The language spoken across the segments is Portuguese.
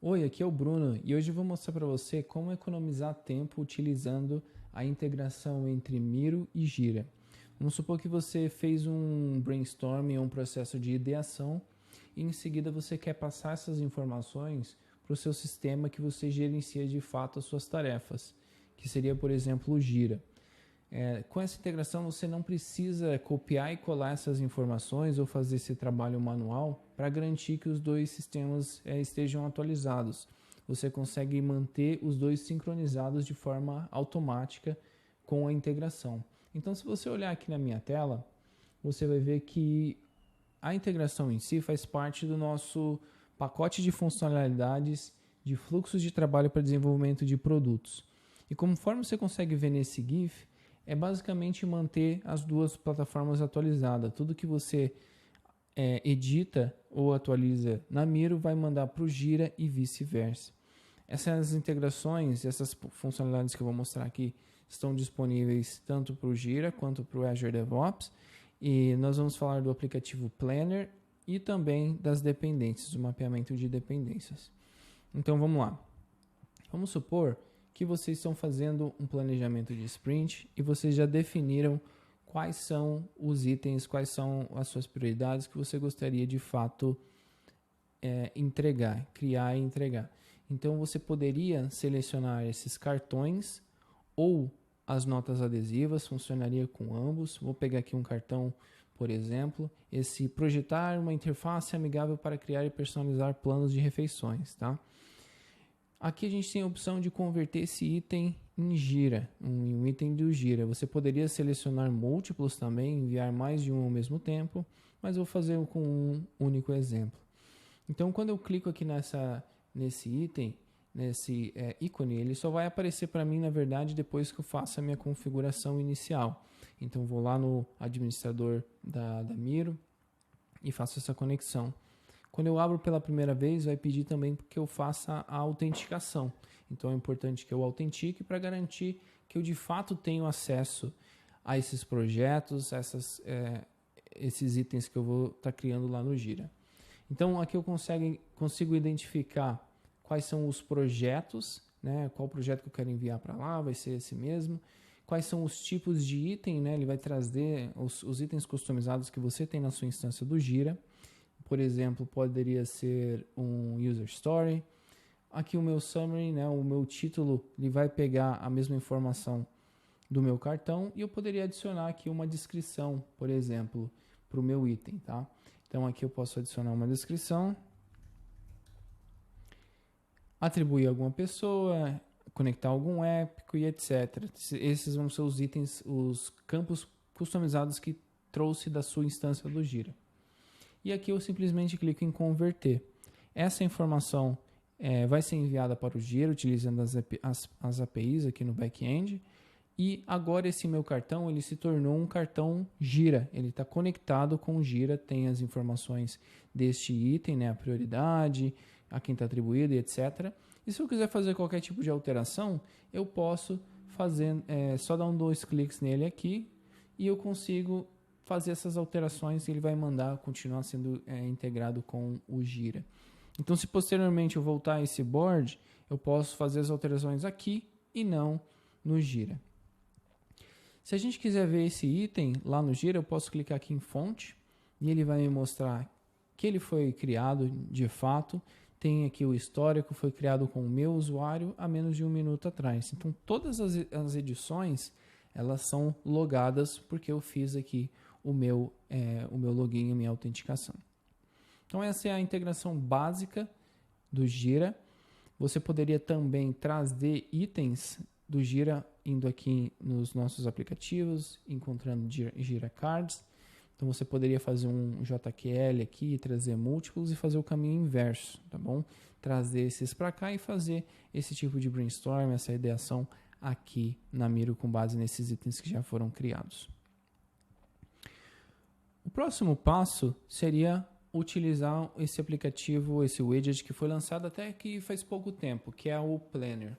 Oi, aqui é o Bruno e hoje eu vou mostrar para você como economizar tempo utilizando a integração entre Miro e Gira. Vamos supor que você fez um brainstorming ou um processo de ideação e em seguida você quer passar essas informações para o seu sistema que você gerencia de fato as suas tarefas, que seria, por exemplo, o Gira. Com essa integração você não precisa copiar e colar essas informações ou fazer esse trabalho manual para garantir que os dois sistemas estejam atualizados. Você consegue manter os dois sincronizados de forma automática com a integração. Então, se você olhar aqui na minha tela, você vai ver que a integração em si faz parte do nosso pacote de funcionalidades de fluxos de trabalho para desenvolvimento de produtos. E conforme você consegue ver nesse GIF, é basicamente manter as duas plataformas atualizadas. Tudo que você edita ou atualiza na Miro vai mandar para o Gira e vice-versa. Essas integrações, essas funcionalidades que eu vou mostrar aqui estão disponíveis tanto para o Gira quanto para o Azure DevOps. E nós vamos falar do aplicativo Planner e também das dependências, do mapeamento de dependências. Então vamos lá. Vamos supor que vocês estão fazendo um planejamento de sprint e vocês já definiram quais são os itens, quais são as suas prioridades que você gostaria de fato entregar, criar e entregar. Então você poderia selecionar esses cartões ou as notas adesivas, funcionaria com ambos. Vou pegar aqui um cartão, por exemplo, esse projetar uma interface amigável para criar e personalizar planos de refeições, tá? Aqui a gente tem a opção de converter esse item em Gira, um item do Gira. Você poderia selecionar múltiplos também, enviar mais de um ao mesmo tempo, mas eu vou fazer com um único exemplo. Então, quando eu clico aqui nesse item, nesse ícone, ele só vai aparecer para mim, na verdade, depois que eu faço a minha configuração inicial. Então, vou lá no administrador da Miro e faço essa conexão. Quando eu abro pela primeira vez, vai pedir também que eu faça a autenticação. Então é importante que eu autentique para garantir que eu de fato tenho acesso a esses projetos, esses itens que eu vou estar criando lá no Gira. Então aqui eu consigo identificar quais são os projetos, né? Qual projeto que eu quero enviar para lá, vai ser esse mesmo. Quais são os tipos de item, né? Ele vai trazer os itens customizados que você tem na sua instância do Gira. Por exemplo, poderia ser um user story. Aqui o meu summary, né, o meu título, ele vai pegar a mesma informação do meu cartão e eu poderia adicionar aqui uma descrição, por exemplo, para o meu item, tá? Então aqui eu posso adicionar uma descrição, atribuir alguma pessoa, conectar algum épico e etc. Esses vão ser os itens, os campos customizados que trouxe da sua instância do Gira. E aqui eu simplesmente clico em converter. Essa informação vai ser enviada para o Gira utilizando as APIs aqui no back-end. E agora esse meu cartão ele se tornou um cartão Gira. Ele está conectado com o Gira, tem as informações deste item, né, a prioridade, a quem está atribuído e etc. E se eu quiser fazer qualquer tipo de alteração, eu posso fazer, só dar 2 cliques nele aqui e eu consigo fazer essas alterações e ele vai mandar continuar sendo integrado com o Gira. Então, se posteriormente eu voltar a esse board, eu posso fazer as alterações aqui e não no Gira. Se a gente quiser ver esse item lá no Gira, eu posso clicar aqui em fonte e ele vai me mostrar que ele foi criado de fato. Tem aqui o histórico, foi criado com o meu usuário há menos de 1 minuto atrás. Então, todas as edições, elas são logadas porque eu fiz aqui o meu login e minha autenticação. Então essa é a integração básica do Gira. Você poderia também trazer itens do Gira indo aqui nos nossos aplicativos, encontrando Gira Cards. Então você poderia fazer um JQL aqui, trazer múltiplos e fazer o caminho inverso, tá bom? Trazer esses para cá e fazer esse tipo de brainstorm, essa ideação aqui na Miro com base nesses itens que já foram criados. O próximo passo seria utilizar esse aplicativo, esse widget que foi lançado até que faz pouco tempo, que é o Planner.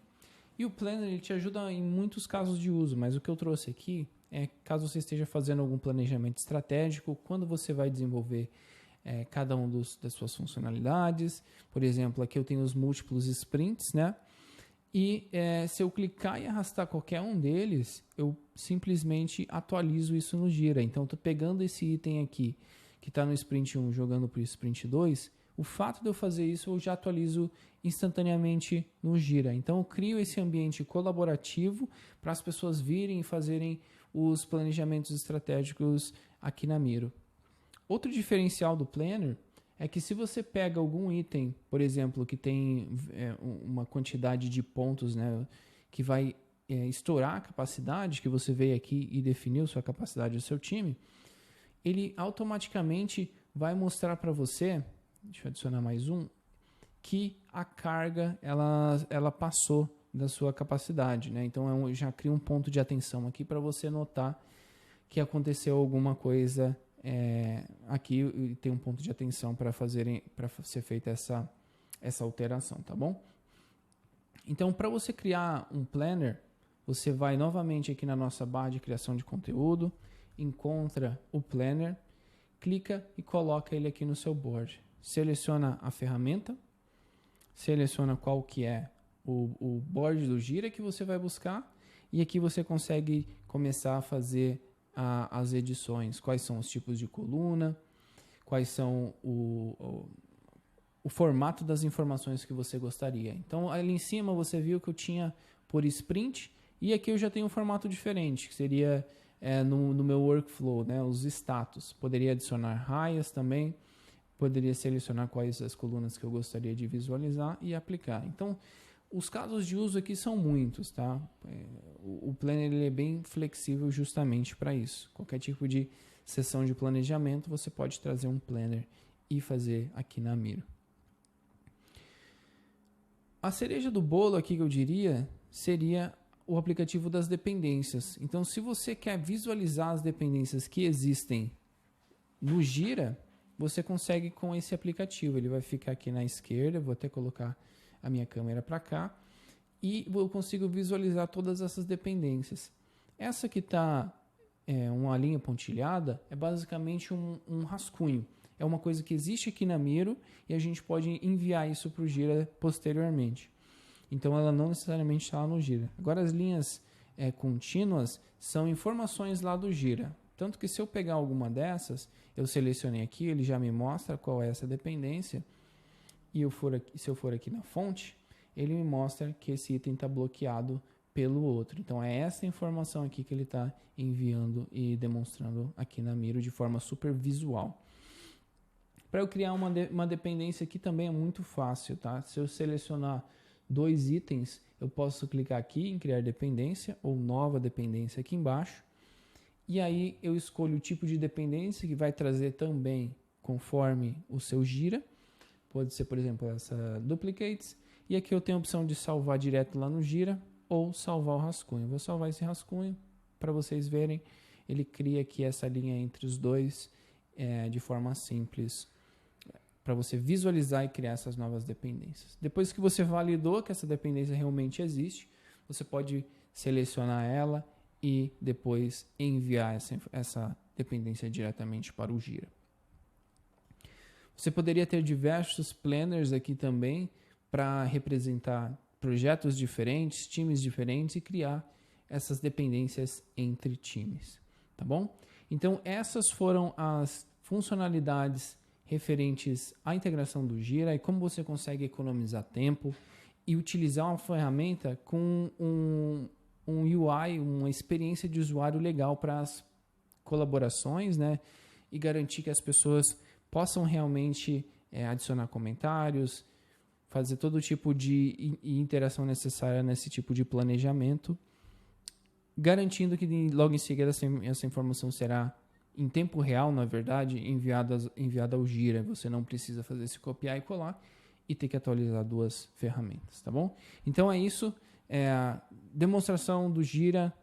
E o Planner ele te ajuda em muitos casos de uso, mas o que eu trouxe aqui é caso você esteja fazendo algum planejamento estratégico, quando você vai desenvolver cada um das suas funcionalidades. Por exemplo, aqui eu tenho os múltiplos sprints, né? E se eu clicar e arrastar qualquer um deles, eu simplesmente atualizo isso no Jira. Então, estou pegando esse item aqui, que está no sprint 1, jogando para o sprint 2. O fato de eu fazer isso, eu já atualizo instantaneamente no Jira. Então, eu crio esse ambiente colaborativo para as pessoas virem e fazerem os planejamentos estratégicos aqui na Miro. Outro diferencial do Planner é que se você pega algum item, por exemplo, que tem uma quantidade de pontos, né, que vai estourar a capacidade, que você veio aqui e definiu sua capacidade do seu time, ele automaticamente vai mostrar para você, deixa eu adicionar mais um, que a carga ela passou da sua capacidade, né? Então eu já crio um ponto de atenção aqui para você notar que aconteceu alguma coisa aqui, tem um ponto de atenção para ser feita essa alteração, tá bom? Então, para você criar um planner, você vai novamente aqui na nossa barra de criação de conteúdo, encontra o planner, clica e coloca ele aqui no seu board. Seleciona a ferramenta, seleciona qual que é o board do Jira que você vai buscar, e aqui você consegue começar a fazer as edições, quais são os tipos de coluna, quais são o formato das informações que você gostaria. Então, ali em cima você viu que eu tinha por sprint, e aqui eu já tenho um formato diferente, que seria no meu workflow, né, os status. Poderia adicionar raias também, poderia selecionar quais as colunas que eu gostaria de visualizar e aplicar. Então, os casos de uso aqui são muitos, tá? O Planner ele é bem flexível justamente para isso. Qualquer tipo de sessão de planejamento, você pode trazer um Planner e fazer aqui na Miro. A cereja do bolo aqui que eu diria seria o aplicativo das dependências. Então, se você quer visualizar as dependências que existem no Jira, você consegue com esse aplicativo. Ele vai ficar aqui na esquerda, vou até colocar a minha câmera para cá, e eu consigo visualizar todas essas dependências. Essa que está uma linha pontilhada é basicamente um rascunho. É uma coisa que existe aqui na Miro e a gente pode enviar isso para o Jira posteriormente. Então ela não necessariamente está lá no Jira. Agora as linhas contínuas são informações lá do Jira. Tanto que se eu pegar alguma dessas, eu selecionei aqui, ele já me mostra qual é essa dependência. E se eu for aqui na fonte, ele me mostra que esse item está bloqueado pelo outro. Então, é essa informação aqui que ele está enviando e demonstrando aqui na Miro de forma super visual. Para eu criar uma dependência aqui também é muito fácil, tá? Se eu selecionar 2 itens, eu posso clicar aqui em criar dependência ou nova dependência aqui embaixo. E aí eu escolho o tipo de dependência que vai trazer também conforme o seu Jira. Pode ser, por exemplo, essa duplicates. E aqui eu tenho a opção de salvar direto lá no Jira ou salvar o rascunho. Vou salvar esse rascunho para vocês verem. Ele cria aqui essa linha entre os dois de forma simples para você visualizar e criar essas novas dependências. Depois que você validou que essa dependência realmente existe, você pode selecionar ela e depois enviar essa dependência diretamente para o Jira. Você poderia ter diversos planners aqui também para representar projetos diferentes, times diferentes e criar essas dependências entre times, tá bom? Então essas foram as funcionalidades referentes à integração do Jira e como você consegue economizar tempo e utilizar uma ferramenta com um UI, uma experiência de usuário legal para as colaborações, né? E garantir que as pessoas possam realmente adicionar comentários, fazer todo tipo de interação necessária nesse tipo de planejamento, garantindo que logo em seguida essa informação será em tempo real, na verdade, enviada ao Jira. Você não precisa fazer esse copiar e colar e ter que atualizar 2 ferramentas, tá bom? Então é isso, a demonstração do Jira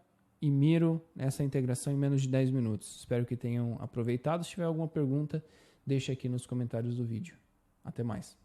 e Miro, essa integração em menos de 10 minutos. Espero que tenham aproveitado. Se tiver alguma pergunta, deixa aqui nos comentários do vídeo. Até mais.